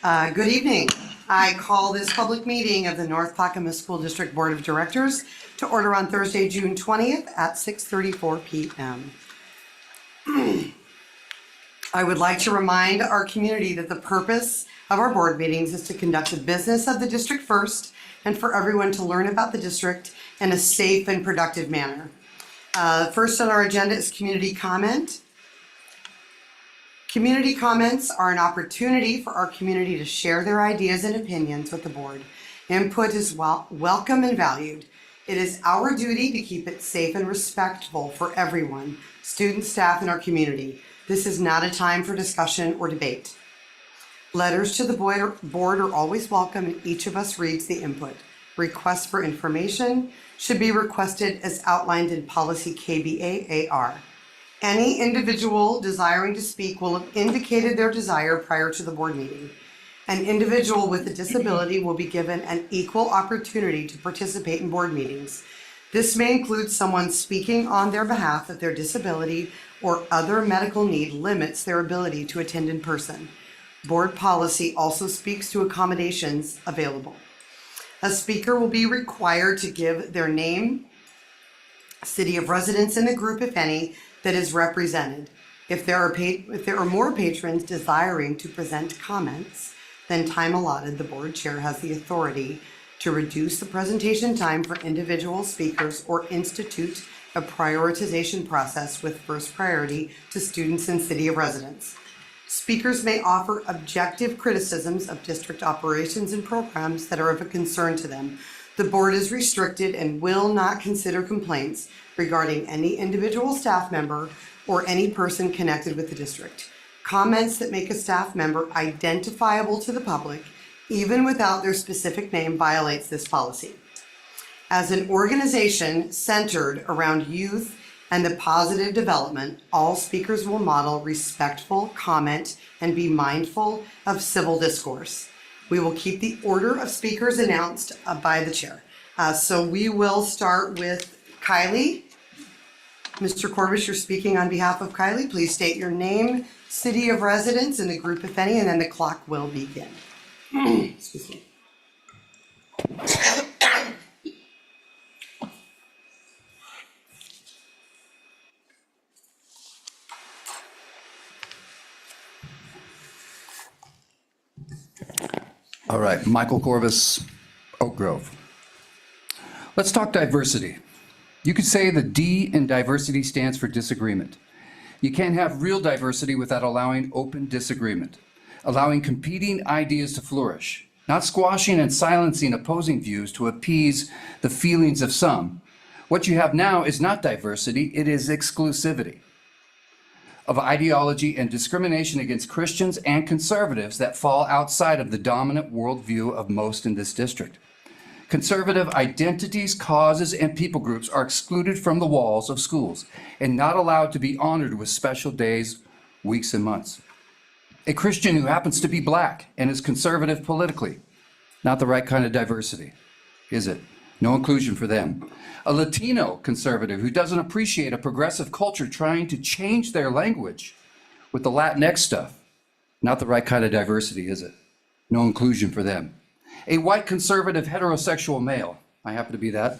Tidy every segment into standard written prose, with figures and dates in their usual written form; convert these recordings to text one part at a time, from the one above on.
Good evening. I call this public meeting of the North Clackamas School District Board of Directors to order on Thursday, June 20th at 6:34 p.m. I would like to remind our community that the purpose of our board meetings is to conduct the business of the district first and for everyone to learn about the district in a safe and productive manner. First on our agenda is community comment. Community comments are an opportunity for our community to share their ideas and opinions with the board. Input is welcome and valued. It is our duty to keep it safe and respectful for everyone, students, staff, and our community. This is not a time for discussion or debate. Letters to the board are always welcome, and each of us reads the input. Requests for information should be requested as outlined in policy KBA-AR. Any individual desiring to speak will have indicated their desire prior to the board meeting. An individual with a disability will be given an equal opportunity to participate in board meetings. This may include someone speaking on their behalf if their disability or other medical need limits their ability to attend in person. Board policy also speaks to accommodations available. A speaker will be required to give their name, city of residence in the group, if any, that is represented. If there are more patrons desiring to present comments than time allotted, the board chair has the authority to reduce the presentation time for individual speakers or institute a prioritization process with first priority to students and city of residence. Speakers may offer objective criticisms of district operations and programs that are of a concern to them. The board is restricted and will not consider complaints regarding any individual staff member or any person connected with the district. Comments that make a staff member identifiable to the public, even without their specific name, violates this policy. As an organization centered around youth and the positive development, all speakers will model respectful comment and be mindful of civil discourse. We will keep the order of speakers announced by the chair. So we will start with Kylie. Mr. Corbish, you're speaking on behalf of Kylie. Please state your name, city of residence, and the group, if any, and then the clock will begin. Excuse me. All right, Michael Corvus, Oak Grove. Let's talk diversity. You could say the D in diversity stands for disagreement. You can't have real diversity without allowing open disagreement, allowing competing ideas to flourish, not squashing and silencing opposing views to appease the feelings of some. What you have now is not diversity, it is exclusivity of ideology and discrimination against Christians and conservatives that fall outside of the dominant worldview of most in this district. Conservative identities, causes, and people groups are excluded from the walls of schools and not allowed to be honored with special days, weeks, and months. A Christian who happens to be black and is conservative politically, not the right kind of diversity, is it? No inclusion for them. A Latino conservative who doesn't appreciate a progressive culture trying to change their language with the Latinx stuff, not the right kind of diversity, is it? No inclusion for them. A white conservative heterosexual male, I happen to be that,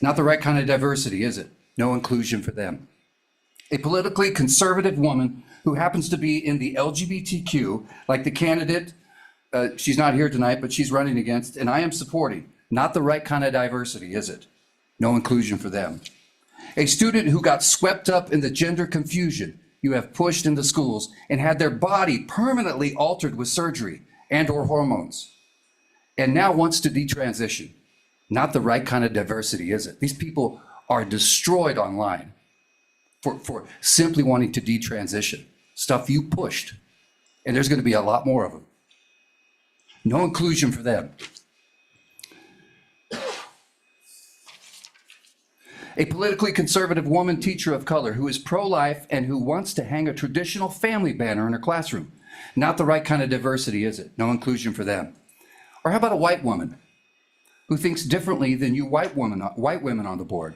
not the right kind of diversity, is it? No inclusion for them. A politically conservative woman who happens to be in the LGBTQ, like the candidate, she's not here tonight, but she's running against, and I am supporting, not the right kind of diversity, is it? No inclusion for them. A student who got swept up in the gender confusion you have pushed into schools and had their body permanently altered with surgery and or hormones, and now wants to detransition. Not the right kind of diversity, is it? These people are destroyed online for simply wanting to detransition. Stuff you pushed, and there's going to be a lot more of them. No inclusion for them. A politically conservative woman teacher of color who is pro-life and who wants to hang a traditional family banner in her classroom. Not the right kind of diversity, is it? No inclusion for them. Or how about a white woman who thinks differently than you white women on the board?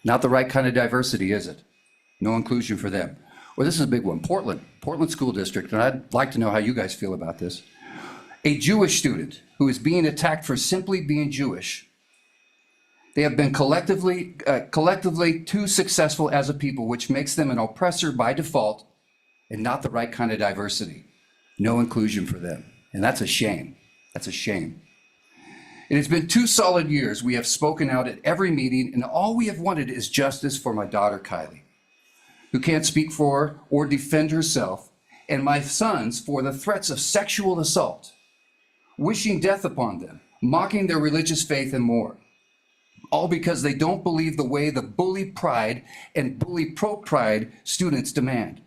Not the right kind of diversity, is it? No inclusion for them. Or this is a big one, Portland School District, and I'd like to know how you guys feel about this. A Jewish student who is being attacked for simply being Jewish. They have been collectively too successful as a people, which makes them an oppressor by default and not the right kind of diversity. No inclusion for them. And that's a shame. That's a shame. It has been 2 solid years. We have spoken out at every meeting, and all we have wanted is justice for my daughter, Kylie, who can't speak for or defend herself, and my sons for the threats of sexual assault, wishing death upon them, mocking their religious faith, and more. All because they don't believe the way the bully pride and bully pro-pride students demand.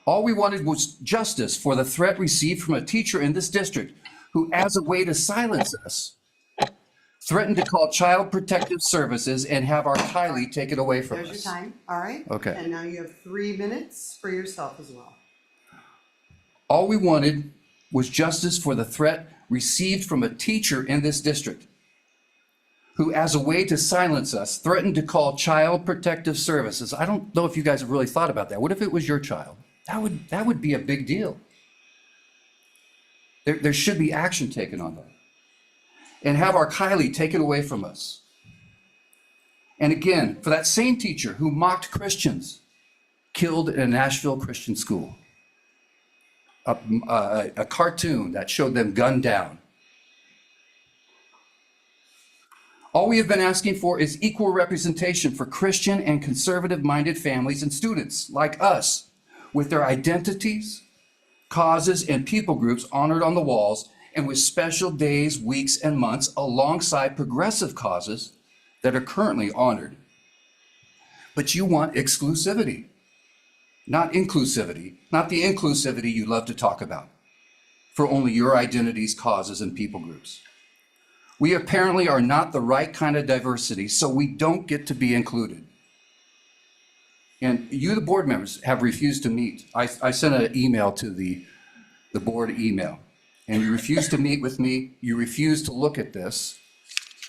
All we wanted was justice for the threat received from a teacher in this district who, as a way to silence us, threatened to call Child Protective Services and have our Kylie taken away from us. There's your time, all right? Okay. And now you have 3 minutes for yourself as well. All we wanted was justice for the threat received from a teacher in this district who, as a way to silence us, threatened to call Child Protective Services. I don't know if you guys have really thought about that. What if it was your child? That would be a big deal. There should be action taken on that. And have our Kylie taken away from us. And again, for that same teacher who mocked Christians, killed in a Nashville Christian school. A cartoon that showed them gunned down. All we have been asking for is equal representation for Christian and conservative-minded families and students like us, with their identities, causes, and people groups honored on the walls, and with special days, weeks, and months alongside progressive causes that are currently honored. But you want exclusivity, not inclusivity, not the inclusivity you love to talk about, for only your identities, causes, and people groups. We apparently are not the right kind of diversity, so we don't get to be included. And you, the board members, have refused to meet. I sent an email to the board email, and you refused to meet with me. You refused to look at this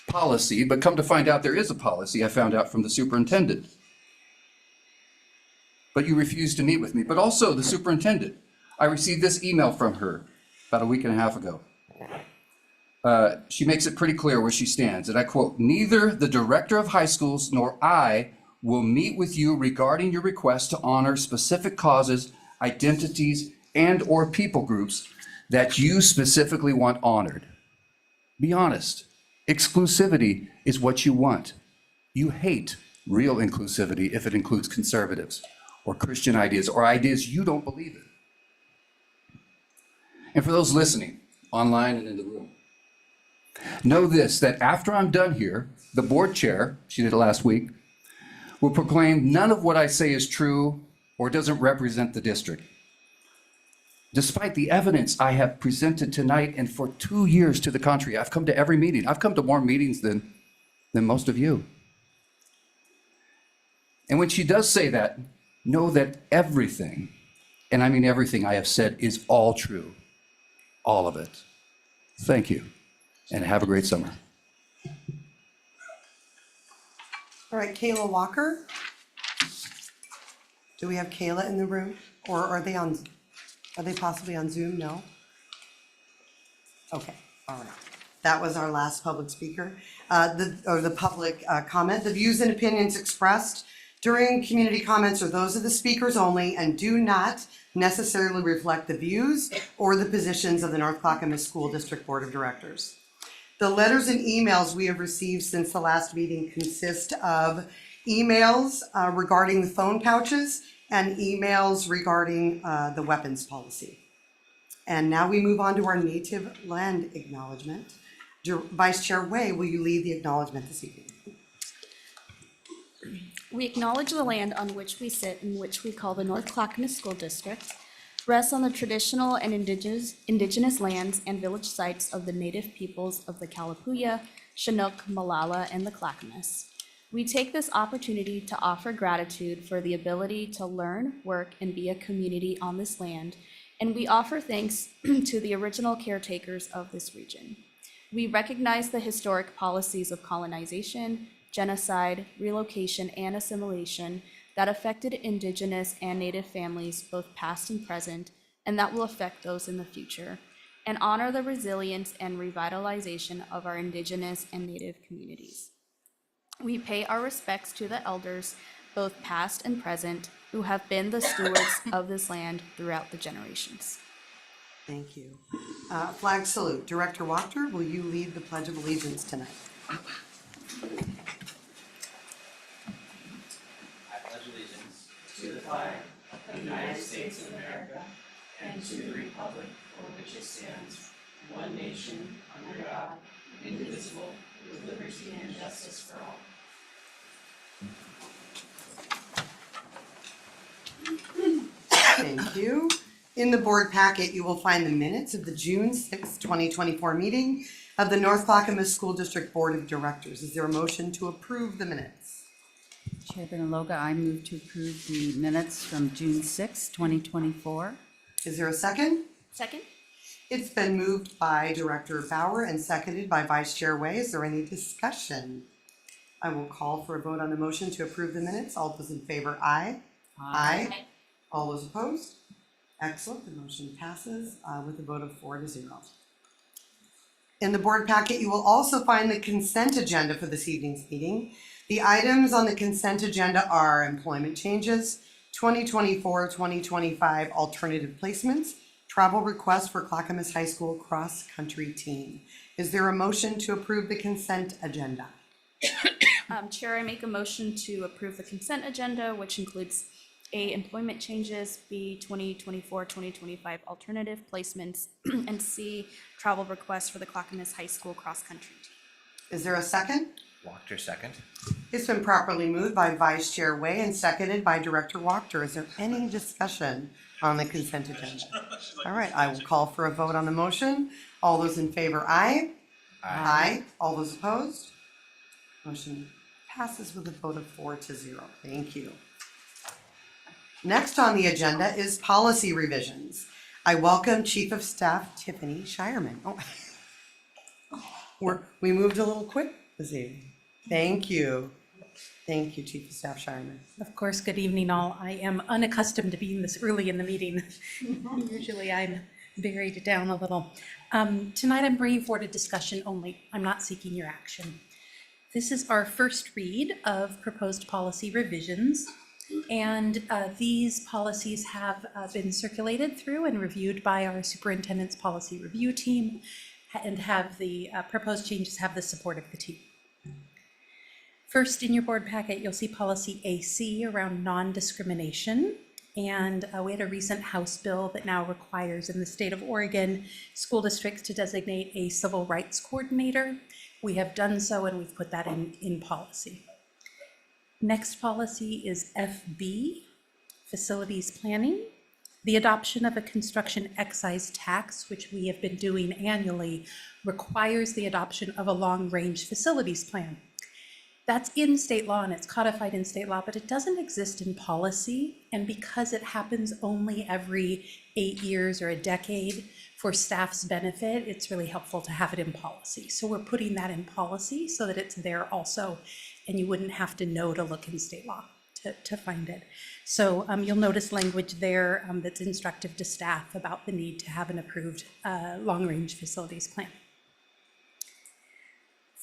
policy, but come to find out there is a policy I found out from the superintendent. But you refused to meet with me. But also the superintendent. I received this email from her about a week and a half ago. She makes it pretty clear where she stands, and I quote, "Neither the director of high schools nor I will meet with you regarding your request to honor specific causes, identities, and or people groups that you specifically want honored." Be honest. Exclusivity is what you want. You hate real inclusivity if it includes conservatives or Christian ideas or ideas you don't believe in. And for those listening, online and in the room, know this, that after I'm done here, the board chair, she did it last week, will proclaim none of what I say is true or doesn't represent the district. Despite the evidence I have presented tonight and for 2 years to the contrary, I've come to every meeting. I've come to more meetings than most of you. And when she does say that, know that everything, and I mean everything I have said, is all true. All of it. Thank you, and have a great summer. All right, Kayla Walker. Do we have Kayla in the room? Or are they possibly on Zoom? No? Okay, all right. That was our last public speaker. The public comment. The views and opinions expressed during community comments are those of the speakers only and do not necessarily reflect the views or the positions of the North Clackamas School District Board of Directors. The letters and emails we have received since the last meeting consist of emails regarding the phone pouches and emails regarding the weapons policy. And now we move on to our native land acknowledgement. Vice Chair Way, will you lead the acknowledgement this evening? We acknowledge the land on which we sit and which we call the North Clackamas School District rests on the traditional and indigenous lands and village sites of the native peoples of the Kalapuya, Chinook, Malala, and the Clackamas. We take this opportunity to offer gratitude for the ability to learn, work, and be a community on this land, and we offer thanks to the original caretakers of this region. We recognize the historic policies of colonization, genocide, relocation, and assimilation that affected Indigenous and Native families, both past and present, and that will affect those in the future. and honor the resilience and revitalization of our Indigenous and Native communities. We pay our respects to the elders, both past and present, who have been the stewards of this land throughout the generations. Thank you. Flag salute. Director Wachter, will you lead the Pledge of Allegiance tonight? I pledge allegiance to the flag of the United States of America and to the republic for which it stands, one nation, under God, indivisible, with liberty and justice for all. Thank you. In the board packet, you will find the minutes of the June 6, 2024 meeting of the North Clackamas School District Board of Directors. Is there a motion to approve the minutes? Chairman Aloga, I move to approve the minutes from June 6, 2024. Is there a second? Second? It's been moved by Director Bauer and seconded by Vice Chair Way. Is there any discussion? I will call for a vote on the motion to approve the minutes. All those in favor, aye. Aye. All those opposed? Excellent. The motion passes with a vote of 4-0. In the board packet, you will also find the consent agenda for this evening's meeting. The items on the consent agenda are employment changes, 2024-2025 alternative placements, travel request for Clackamas High School cross-country team. Is there a motion to approve the consent agenda? Chair, I make a motion to approve the consent agenda, which includes A, employment changes, B, 2024-2025 alternative placements, and C, travel requests for the Clackamas High School cross-country team. Is there a second? Wachter, second. It's been properly moved by Vice Chair Way and seconded by Director Wachter. Is there any discussion on the consent agenda? All right, I will call for a vote on the motion. All those in favor, aye. Aye. All those opposed? Motion passes with a vote of 4-0. Thank you. Next on the agenda is policy revisions. I welcome Chief of Staff Tiffany Shireman. We moved a little quick this evening. Thank you. Thank you, Chief of Staff Shireman. Of course, good evening all. I am unaccustomed to being this early in the meeting. Usually I'm buried down a little. Tonight I'm bringing forward a discussion only. I'm not seeking your action. This is our first read of proposed policy revisions, and these policies have been circulated through and reviewed by our superintendent's policy review team, and have the proposed changes have the support of the team. First, in your board packet, you'll see policy AC around non-discrimination. And we had a recent House bill that now requires in the state of Oregon school districts to designate a civil rights coordinator. We have done so, and we've put that in policy. Next policy is FB, facilities planning. The adoption of a construction excise tax, which we have been doing annually, requires the adoption of a long-range facilities plan. That's in state law and it's codified in state law, but it doesn't exist in policy. And because it happens only every 8 years or a decade for staff's benefit, it's really helpful to have it in policy. So we're putting that in policy so that it's there also, and you wouldn't have to know to look in state law to find it. So you'll notice language there that's instructive to staff about the need to have an approved long-range facilities plan.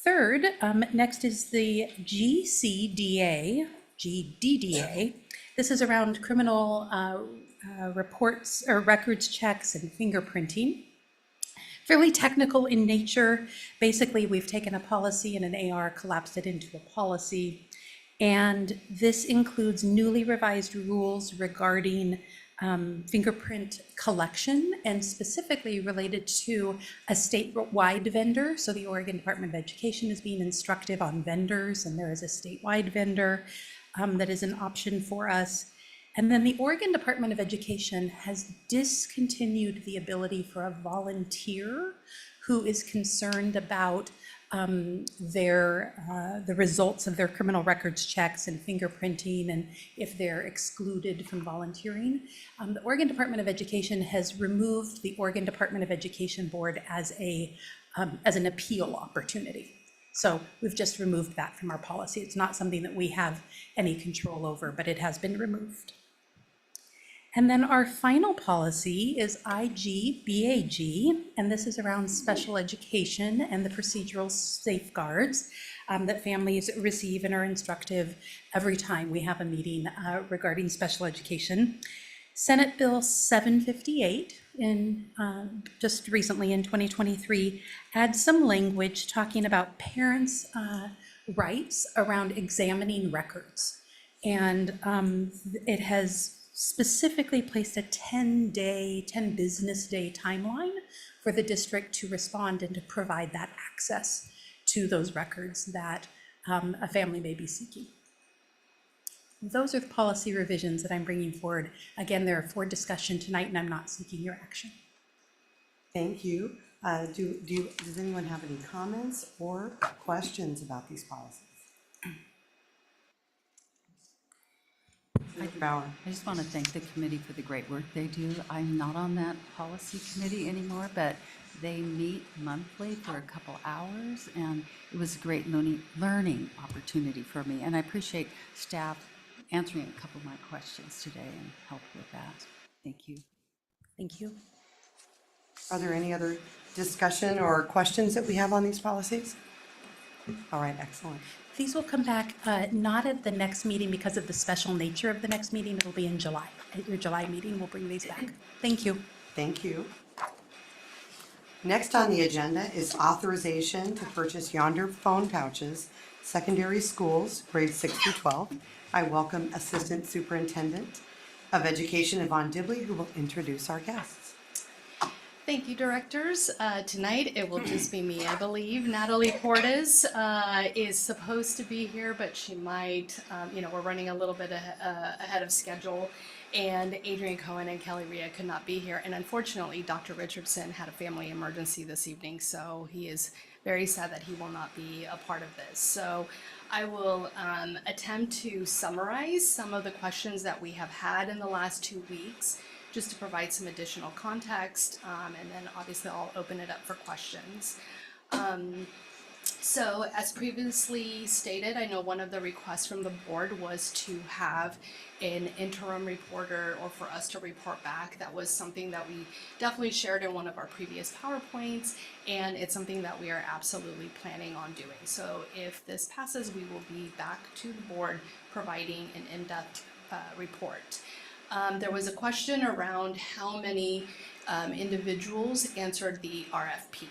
Third, next is the GDDA. This is around criminal reports or records checks and fingerprinting. Fairly technical in nature. Basically, we've taken a policy and an AR, collapsed it into a policy. And this includes newly revised rules regarding fingerprint collection, and specifically related to a statewide vendor. So the Oregon Department of Education is being instructive on vendors, and there is a statewide vendor that is an option for us. And then the Oregon Department of Education has discontinued the ability for a volunteer who is concerned about the results of their criminal records checks and fingerprinting, and if they're excluded from volunteering. The Oregon Department of Education has removed the Oregon Department of Education Board as an appeal opportunity. So we've just removed that from our policy. It's not something that we have any control over, but it has been removed. And then our final policy is IGBAG, and this is around special education and the procedural safeguards that families receive and are instructive every time we have a meeting regarding special education. Senate Bill 758 just recently in 2023 adds some language talking about parents' rights around examining records. And it has specifically placed a 10 business day timeline for the district to respond and to provide that access to those records that a family may be seeking. Those are the policy revisions that I'm bringing forward. Again, they're for discussion tonight, and I'm not seeking your action. Thank you. Does anyone have any comments or questions about these policies? Dr. Bauer. I just want to thank the committee for the great work they do. I'm not on that policy committee anymore, but they meet monthly for a couple hours, and it was a great learning opportunity for me. And I appreciate staff answering a couple of my questions today and help with that. Thank you. Thank you. Are there any other discussion or questions that we have on these policies? All right, excellent. These will come back not at the next meeting because of the special nature of the next meeting. It'll be in July. At your July meeting, we'll bring these back. Thank you. Thank you. Next on the agenda is authorization to purchase Yonder phone pouches, secondary schools, grades 6 through 12. I welcome Assistant Superintendent of Education Yvonne Dibley, who will introduce our guests. Thank you, directors. Tonight it will just be me, I believe. Natalie Portes is supposed to be here, but she might, we're running a little bit ahead of schedule. And Adrian Cohen and Kelly Rhea could not be here. And unfortunately, Dr. Richardson had a family emergency this evening, so he is very sad that he will not be a part of this. So I will attempt to summarize some of the questions that we have had in the last 2 weeks, just to provide some additional context, and then obviously I'll open it up for questions. So as previously stated, I know one of the requests from the board was to have an interim reporter or for us to report back. That was something that we definitely shared in one of our previous PowerPoints, and it's something that we are absolutely planning on doing. So if this passes, we will be back to the board providing an in-depth report. There was a question around how many individuals answered the RFP.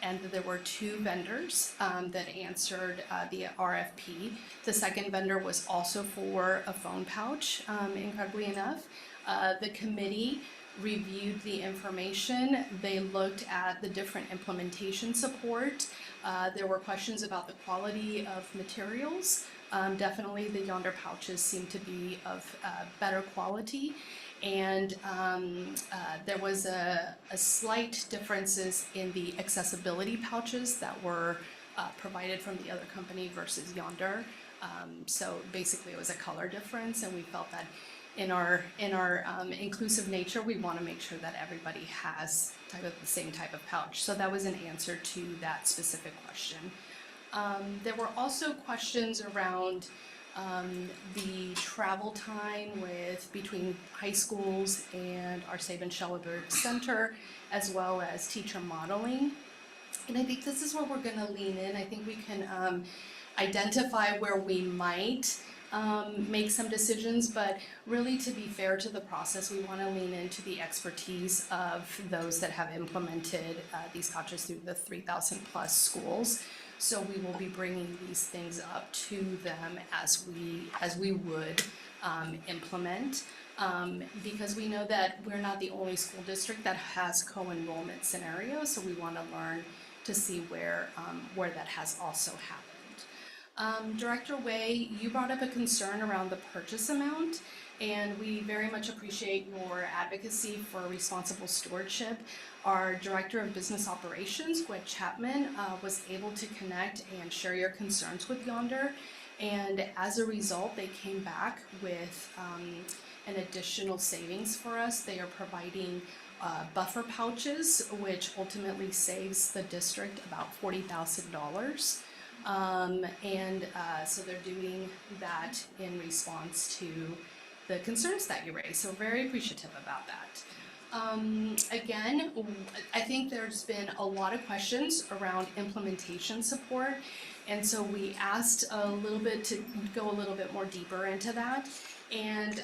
And there were 2 vendors that answered the RFP. The second vendor was also for a phone pouch, incredibly enough. The committee reviewed the information. They looked at the different implementation support. There were questions about the quality of materials. Definitely the Yonder pouches seem to be of better quality. And there was a slight differences in the accessibility pouches that were provided from the other company versus Yonder. So basically it was a color difference, and we felt that in our inclusive nature, we want to make sure that everybody has the same type of pouch. So that was an answer to that specific question. There were also questions around the travel time between high schools and our Sabin-Schellenberg Center, as well as teacher modeling. And I think this is where we're going to lean in. I think we can identify where we might make some decisions, but really, to be fair to the process, we want to lean into the expertise of those that have implemented these pouches through the 3,000 plus schools. So we will be bringing these things up to them as we would implement, because we know that we're not the only school district that has co-enrollment scenarios. So we want to learn to see where that has also happened. Director Way, you brought up a concern around the purchase amount, and we very much appreciate your advocacy for responsible stewardship. Our Director of Business Operations, Gwen Chapman, was able to connect and share your concerns with Yonder, and as a result, they came back with an additional savings for us. They are providing buffer pouches, which ultimately saves the district about $40,000. So they're doing that in response to the concerns that you raised. So very appreciative about that. Again, I think there's been a lot of questions around implementation support. And so we asked a little bit to go a little bit more deeper into that. And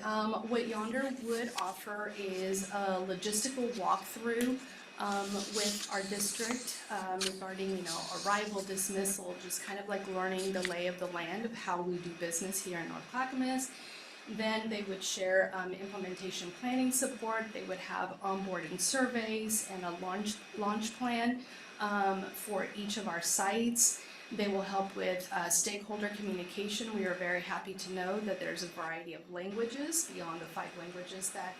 what Yonder would offer is a logistical walkthrough with our district regarding, arrival, dismissal, just kind of like learning the lay of the land of how we do business here in North Clackamas. Then they would share implementation planning support. They would have onboarding surveys and a launch plan for each of our sites. They will help with stakeholder communication. We are very happy to know that there's a variety of languages beyond the 5 languages that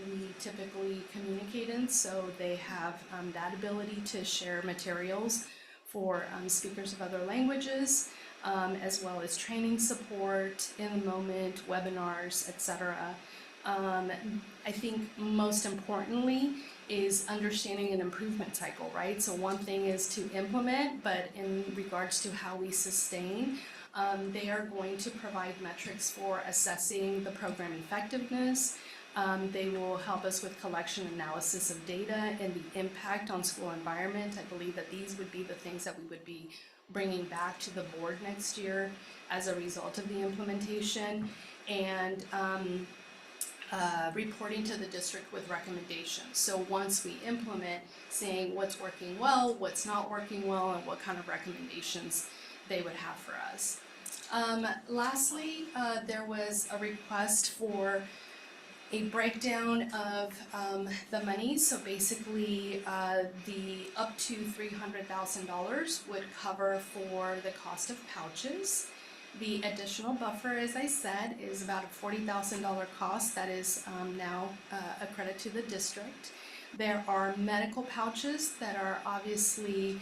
we typically communicate in. So they have that ability to share materials for speakers of other languages, as well as training support, in the moment, webinars, etc. I think most importantly is understanding an improvement cycle, right? So one thing is to implement, but in regards to how we sustain, they are going to provide metrics for assessing the program effectiveness. They will help us with collection analysis of data and the impact on school environment. I believe that these would be the things that we would be bringing back to the board next year as a result of the implementation, and reporting to the district with recommendations. So once we implement, saying what's working well, what's not working well, and what kind of recommendations they would have for us. Lastly, there was a request for a breakdown of the money. So basically, the up to $300,000 would cover for the cost of pouches. The additional buffer, as I said, is about a $40,000 cost that is now a credit to the district. There are medical pouches that are obviously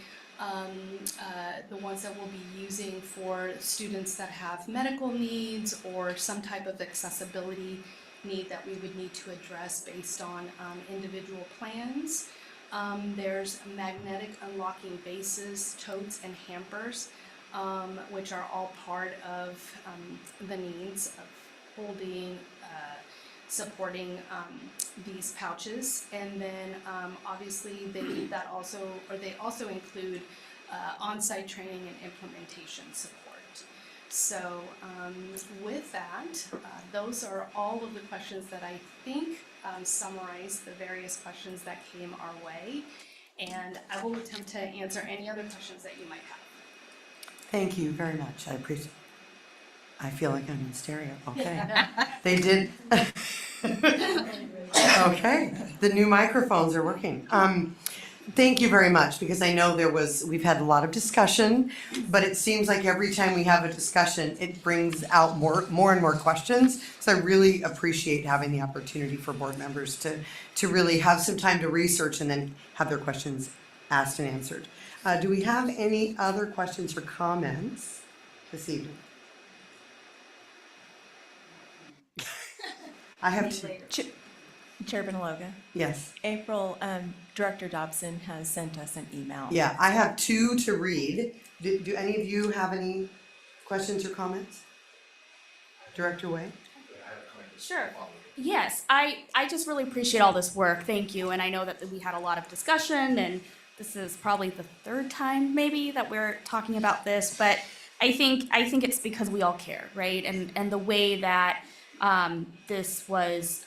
the ones that we'll be using for students that have medical needs or some type of accessibility need that we would need to address based on individual plans. There's magnetic unlocking bases, totes, and hampers, which are all part of the needs of holding, supporting these pouches. And then obviously they also include on-site training and implementation support. So with that, those are all of the questions that I think summarize the various questions that came our way. And I will attempt to answer any other questions that you might have. Thank you very much. I appreciate it. I feel like I'm in stereo. Okay. They did. Okay. The new microphones are working. Thank you very much, because I know we've had a lot of discussion, but it seems like every time we have a discussion, it brings out more and more questions. So I really appreciate having the opportunity for board members to really have some time to research and then have their questions asked and answered. Do we have any other questions or comments this evening? I have two. Chair Benaloga, Yes. April, Director Dobson has sent us an email. Yeah, I have two to read. Do any of you have any questions or comments? Director Way? Sure. Yes, I just really appreciate all this work. Thank you. And I know that we had a lot of discussion, and this is probably the 3rd time maybe that we're talking about this, but I think it's because we all care, right? And the way that this was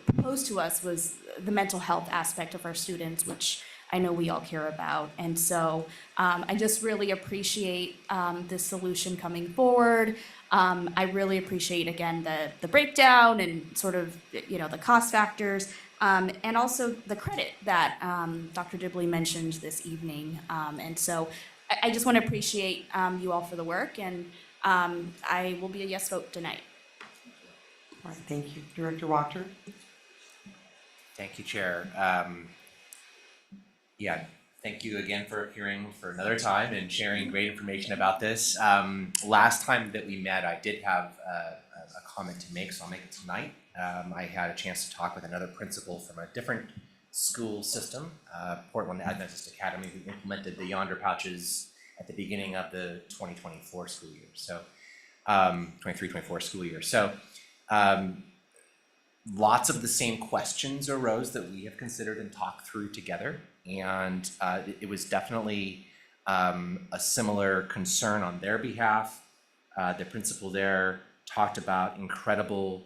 proposed to us was the mental health aspect of our students, which I know we all care about. And so I just really appreciate this solution coming forward. I really appreciate, again, the breakdown and sort of, the cost factors, and also the credit that Dr. Dibley mentioned this evening. And so I just want to appreciate you all for the work, and I will be a yes vote tonight. All right, thank you. Director Wachter? Thank you, Chair. Thank you again for appearing for another time and sharing great information about this. Last time that we met, I did have a comment to make, so I'll make it tonight. I had a chance to talk with another principal from a different school system, Portland Adventist Academy, who implemented the Yonder pouches at the beginning of the 2024 school year. So, 23-24 school year. So, Lots of the same questions arose that we have considered and talked through together, and it was definitely a similar concern on their behalf. The principal there talked about incredible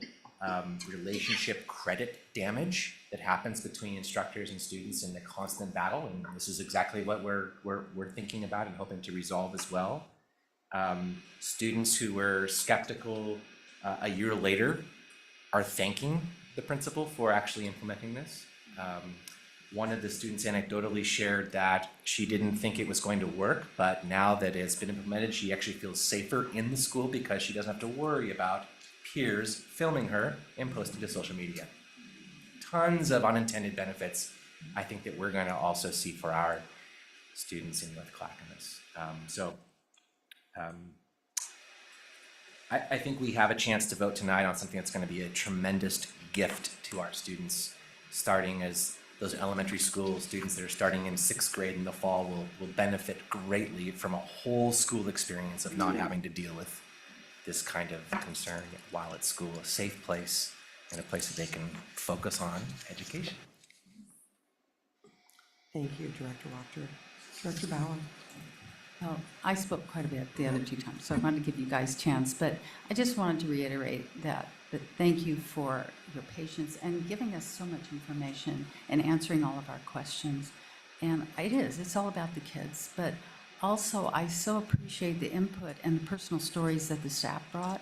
relationship credit damage that happens between instructors and students in the constant battle, and this is exactly what we're thinking about and hoping to resolve as well. Students who were skeptical a year later are thanking the principal for actually implementing this. One of the students anecdotally shared that she didn't think it was going to work, but now that it's been implemented, she actually feels safer in the school because she doesn't have to worry about peers filming her and posting to social media. Tons of unintended benefits, I think, that we're going to also see for our students in North Clackamas. I think we have a chance to vote tonight on something that's going to be a tremendous gift to our students, starting as those elementary school students that are starting in 6th grade in the fall will benefit greatly from a whole school experience of not having to deal with this kind of concern while at school, a safe place and a place that they can focus on education. Thank you, Director Wachter. Director Bauer. Well, I spoke quite a bit the other 2 times, so I wanted to give you guys a chance, but I just wanted to reiterate that thank you for your patience and giving us so much information and answering all of our questions. And it's all about the kids, but also I so appreciate the input and the personal stories that the staff brought.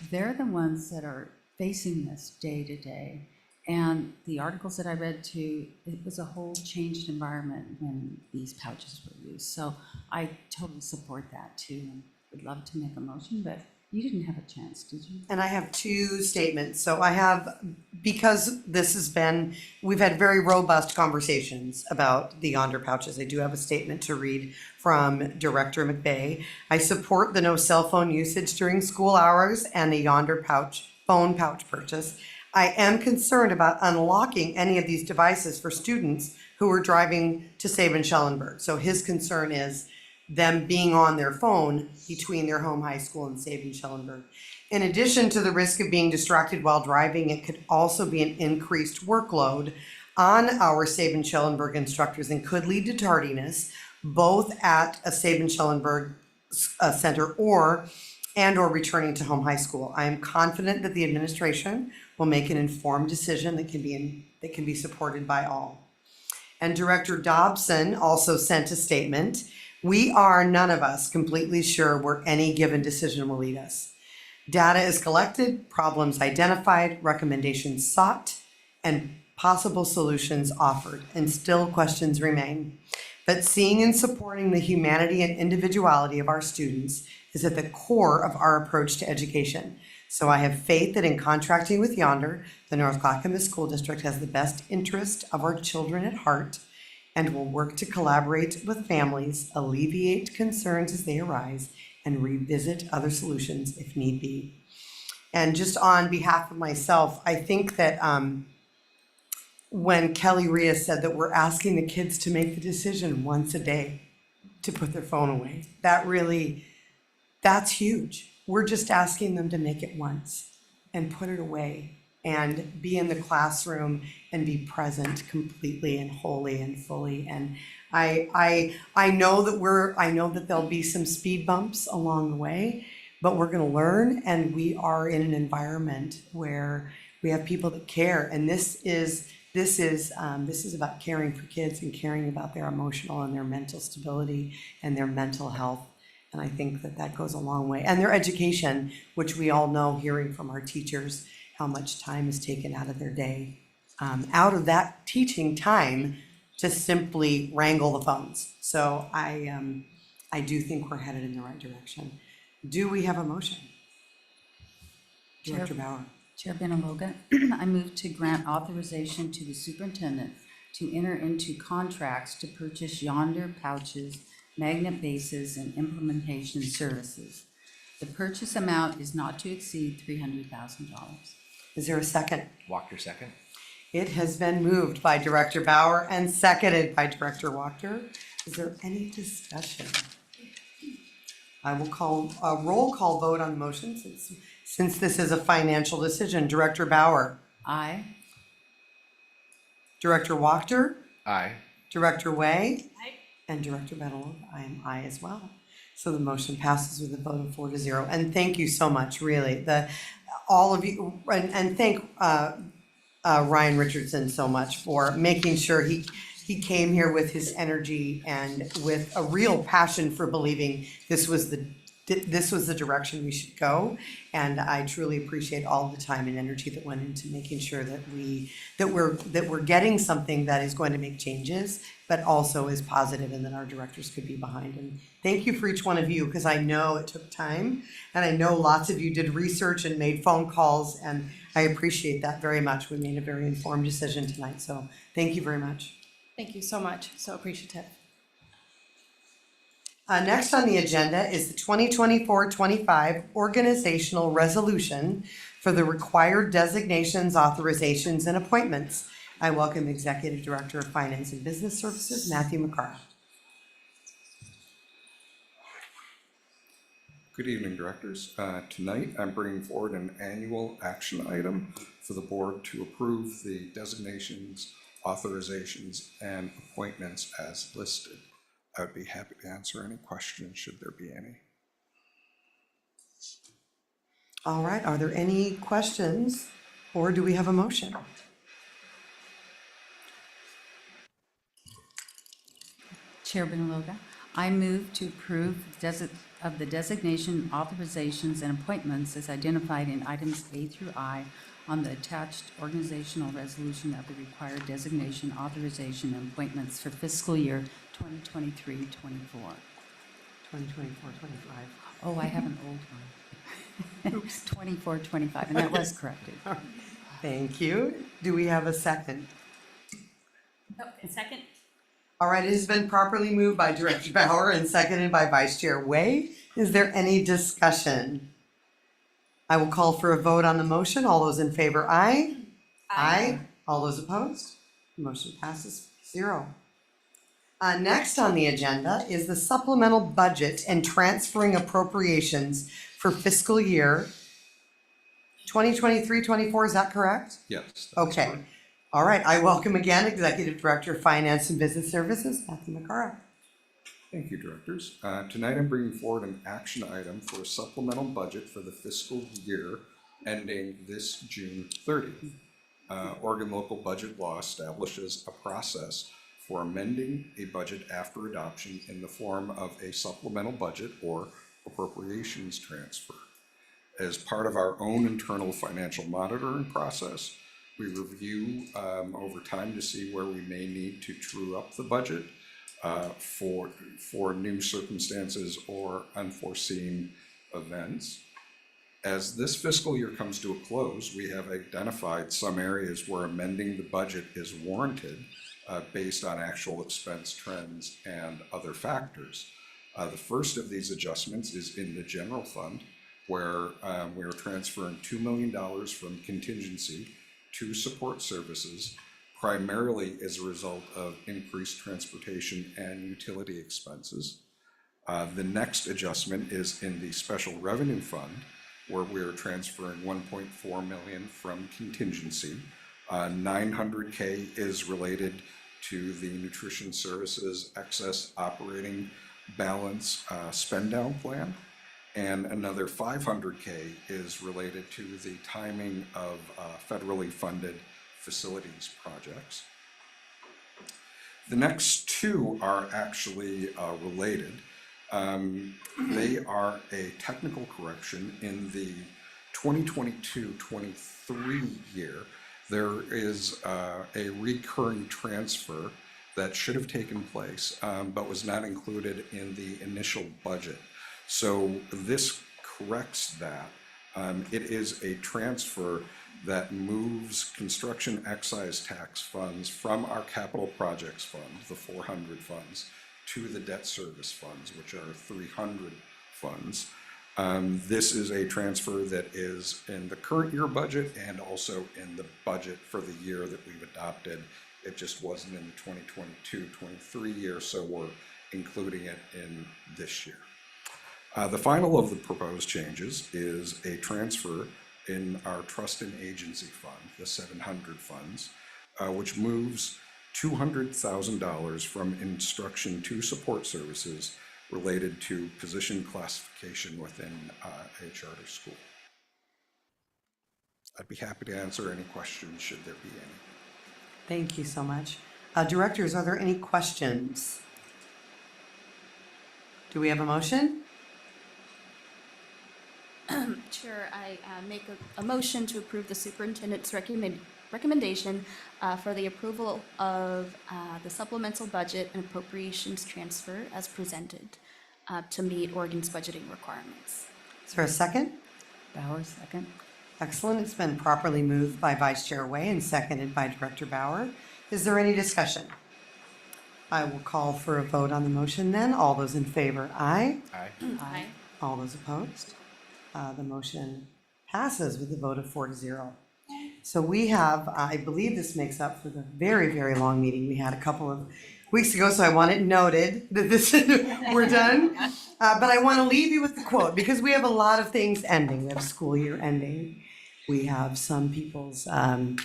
They're the ones that are facing this day to day. And the articles that I read too, it was a whole changed environment when these pouches were used. So I totally support that too, and would love to make a motion, but you didn't have a chance, did you? And I have 2 statements. So I have, because we've had very robust conversations about the Yonder pouches. I do have a statement to read from Director McVeigh. I support the no cell phone usage during school hours and the Yonder phone pouch purchase. I am concerned about unlocking any of these devices for students who are driving to Sabin-Schellenberg. So his concern is them being on their phone between their home high school and Sabin-Schellenberg. In addition to the risk of being distracted while driving, it could also be an increased workload on our Sabin-Schellenberg instructors and could lead to tardiness, both at a Sabin-Schellenberg center or returning to home high school. I am confident that the administration will make an informed decision that can be supported by all. And Director Dobson also sent a statement. We are, none of us, completely sure where any given decision will lead us. Data is collected, problems identified, recommendations sought, and possible solutions offered, and still questions remain. But seeing and supporting the humanity and individuality of our students is at the core of our approach to education. So I have faith that in contracting with Yonder, the North Clackamas School District has the best interest of our children at heart and will work to collaborate with families, alleviate concerns as they arise, and revisit other solutions if need be. And just on behalf of myself, I think that when Kelly Rhea said that we're asking the kids to make the decision once a day to put their phone away, that's huge. We're just asking them to make it once and put it away and be in the classroom and be present completely and wholly and fully. And I know that there'll be some speed bumps along the way, but we're going to learn, and we are in an environment where we have people that care, and this is about caring for kids and caring about their emotional and their mental stability and their mental health. And I think that goes a long way. And their education, which we all know, hearing from our teachers, how much time is taken out of their day, out of that teaching time to simply wrangle the phones. So I do think we're headed in the right direction. Do we have a motion? Director Bauer. Chair Benaloga, I move to grant authorization to the superintendent to enter into contracts to purchase Yonder pouches, magnet bases, and implementation services. The purchase amount is not to exceed $300,000. Is there a second? Wachter, second. It has been moved by Director Bauer and seconded by Director Wachter. Is there any discussion? I will call a roll call vote on the motion since Since this is a financial decision, Director Bauer, Aye. Director Wachter, Aye. Director Way, and Director Betalov, I am aye as well. So the motion passes with a vote of 4-0. And thank you so much, really. All of you, and thank Ryan Richardson so much for making sure he came here with his energy and with a real passion for believing this was the direction we should go. And I truly appreciate all the time and energy that went into making sure that we're getting something that is going to make changes, but also is positive and that our directors could be behind. And thank you for each one of you, because I know it took time, and I know lots of you did research and made phone calls, and I appreciate that very much. We made a very informed decision tonight, so thank you very much. Thank you so much, so appreciative. Next on the agenda is the 2024-25 organizational resolution for the required designations, authorizations, and appointments. I welcome Executive Director of Finance and Business Services, Matthew McCara. Good evening, directors. Tonight, I'm bringing forward an annual action item for the board to approve the designations, authorizations, and appointments as listed. I would be happy to answer any questions, should there be any. All right, are there any questions, or do we have a motion? Chair Benaloga, I move to approve of the designation, authorizations, and appointments as identified in items A through I on the attached organizational resolution of the required designation, authorization, and appointments for fiscal year 2023-24. 2024-25. Oh, I have an old one. 24-25, and that was corrected. Thank you. Do we have a second? Second? All right, it has been properly moved by Director Bauer and seconded by Vice Chair Way. Is there any discussion? I will call for a vote on the motion. All those in favor, aye. Aye. All those opposed? The motion passes 0. Next on the agenda is the supplemental budget and transferring appropriations for fiscal year 2023-24. Is that correct? Yes. that's Okay. correct. All right. I welcome again Executive Director of Finance and Business Services, Matthew McCara. Thank you, directors. Tonight, I'm bringing forward an action item for a supplemental budget for the fiscal year ending this June 30th. Oregon local budget law establishes a process for amending a budget after adoption in the form of a supplemental budget or appropriations transfer. As part of our own internal financial monitoring process, we review over time to see where we may need to true up the budget for new circumstances or unforeseen events. As this fiscal year comes to a close, we have identified some areas where amending the budget is warranted based on actual expense trends and other factors. The first of these adjustments is in the general fund, where we are transferring $2 million from contingency to support services, primarily as a result of increased transportation and utility expenses. The next adjustment is in the special revenue fund, where we are transferring $1.4 million from contingency. $900K is related to the nutrition services excess operating balance spend down plan. And another $500K is related to the timing of federally funded facilities projects. The next two are actually related. They are a technical correction in the 2022-23 year. There is a recurring transfer that should have taken place, but was not included in the initial budget. So this corrects that. It is a transfer that moves construction excise tax funds from our capital projects fund, the 400 funds, to the debt service funds, which are 300 funds. This is a transfer that is in the current year budget and also in the budget for the year that we've adopted. It just wasn't in the 2022-23 year, so we're including it in this year. The final of the proposed changes is a transfer in our trust and agency fund, the 700 funds, which moves $200,000 from instruction to support services related to position classification within a charter school. I'd be happy to answer any questions should there be any. Thank you so much. Directors, are there any questions? Do we have a motion? Chair, I make a motion to approve the superintendent's recommendation for the approval of the supplemental budget and appropriations transfer as presented to meet Oregon's budgeting requirements. Is there a second? Bauer, second. Excellent. It's been properly moved by Vice Chair Way and seconded by Director Bauer. Is there any discussion? I will call for a vote on the motion then. All those in favor, aye. Aye. Aye. All those opposed? The motion passes with a vote of 4-0. So we have, I believe this makes up for the very, very long meeting we had a couple of weeks ago, so I want it noted that this we're done. But I want to leave you with the quote because we have a lot of things ending. We have school year ending. We have some people's time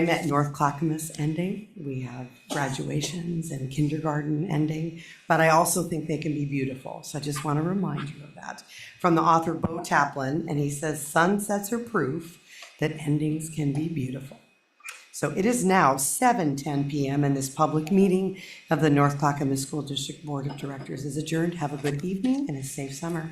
at North Clackamas ending. We have graduations and kindergarten ending, but I also think they can be beautiful. So I just want to remind you of that. From the author Bo Taplin, and he says, sunsets are proof that endings can be beautiful. So it is now 7:10 p.m. and this public meeting of the North Clackamas School District Board of Directors is adjourned. Have a good evening and a safe summer.